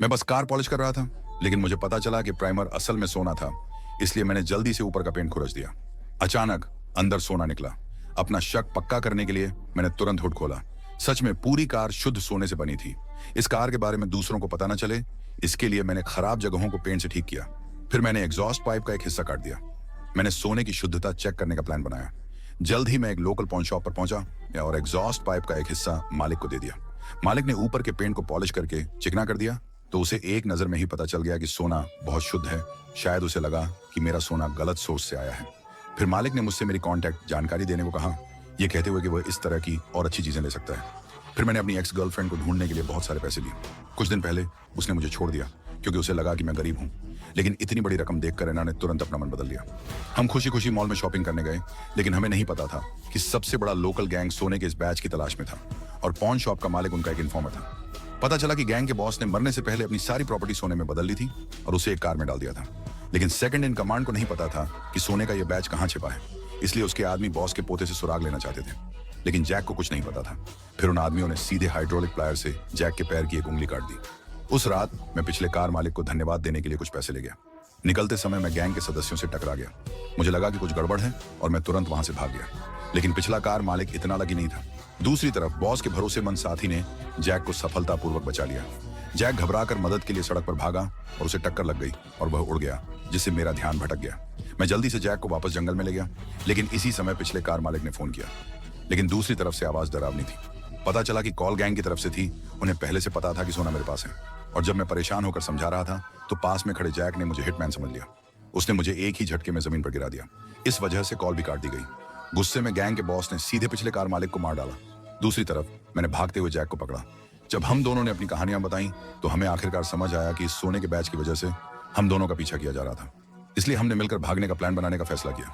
मैं bus car polish कर रहा था, लेकिन मुझे पता चला कि प्राइमर असल में सोना था, इसलिए मैंने जल्दी से ऊपर का पेंट खुरच दिया। अचानक अंदर सोना निकला। अपना शक पक्का करने के लिए मैंने तुरंत हुड खोला। सच में पूरी कार शुद्ध सोने से बनी थी। इस कार के बारे में दूसरों को पता न चले, इसके लिए मैंने खराब जगहों को पेंट से ठीक किया। फिर मैंने एग्जॉस्ट पाइप का एक हिस्सा काट दिया। मैंने सोने की शुद्धता चेक करने का प्लान बनाया। जल्द ही मैं एक लोकल पॉन शॉप पर पहुंचा और एग्जॉस्ट पाइप का एक हिस्सा मालिक को दे दिया। मालिक ने ऊपर के पेंट को पॉलिश करके चिकना कर दिया, तो उसे एक नजर में ही पता चल गया कि सोना बहुत शुद्ध है। शायद उसे लगा कि मेरा सोना गलत सोर्स से आया है। फिर मालिक ने मुझसे मेरी कॉन्टैक्ट जानकारी देने को कहा, यह कहते हुए कि वह इस तरह की और अच्छी चीजें ले सकता है। फिर मैंने अपनी एक्स गर्लफ्रेंड को ढूंढने के लिए बहुत सारे पैसे लिए। कुछ दिन पहले उसने मुझे छोड़ दिया क्योंकि उसे लगा कि मैं गरीब हूं, लेकिन इतनी बड़ी रकम देखकर इन्होंने तुरंत अपना मन बदल लिया। हम खुशी खुशी मॉल में शॉपिंग करने गए, लेकिन हमें नहीं पता था कि सबसे बड़ा लोकल गैंग सोने के इस बैच की तलाश में था और पॉन शॉप का मालिक उनका एक इन्फॉर्मर था। पता चला कि गैंग के बॉस ने मरने से पहले अपनी सारी प्रॉपर्टी सोने में बदल ली थी और उसे एक कार में डाल दिया था। लेकिन सेकंड इन कमांड को नहीं पता था कि सोने का यह बैच कहां छिपा है, इसलिए उसके आदमी बॉस के पोते से सुराग लेना चाहते थे, लेकिन जैक को कुछ नहीं पता था। फिर उन आदमियों ने सीधे हाइड्रोलिक प्लायर से जैक के पैर की एक उंगली काट दी। उस रात मैं पिछले कार मालिक को धन्यवाद देने के लिए कुछ पैसे ले गया। निकलते समय मैं गैंग के सदस्यों से टकरा गया। मुझे लगा कि कुछ गड़बड़ है और मैं तुरंत वहां से भाग गया, लेकिन पिछला कार मालिक इतना लगी नहीं था। दूसरी तरफ बॉस के भरोसेमंद साथी ने जैक को सफलतापूर्वक बचा लिया। जैक घबराकर मदद के लिए सड़क पर भागा और उसे टक्कर लग गई और वह उड़ गया, जिससे मेरा ध्यान भटक गया। मैं जल्दी से जैक को वापस जंगल में ले गया, लेकिन इसी समय पिछले कार मालिक ने फोन किया, लेकिन दूसरी तरफ से आवाज डरावनी थी। पता चला कि कॉल गैंग की तरफ से थी। उन्हें पहले से पता था कि सोना मेरे पास है, और जब मैं परेशान होकर समझा रहा था तो पास में खड़े जैक ने मुझे हिटमैन समझ लिया। उसने मुझे एक ही झटके में जमीन पर गिरा दिया। इस वजह से कॉल भी काट दी गई। गुस्से में गैंग के बॉस ने सीधे पिछले कार मालिक को मार डाला। दूसरी तरफ मैंने भागते हुए जैक को पकड़ा। जब हम दोनों ने अपनी कहानियां बताई तो हमें आखिरकार समझ आया कि इस सोने के बैच की वजह से हम दोनों का पीछा किया जा रहा था, इसलिए हमने मिलकर भागने का प्लान बनाने का फैसला किया।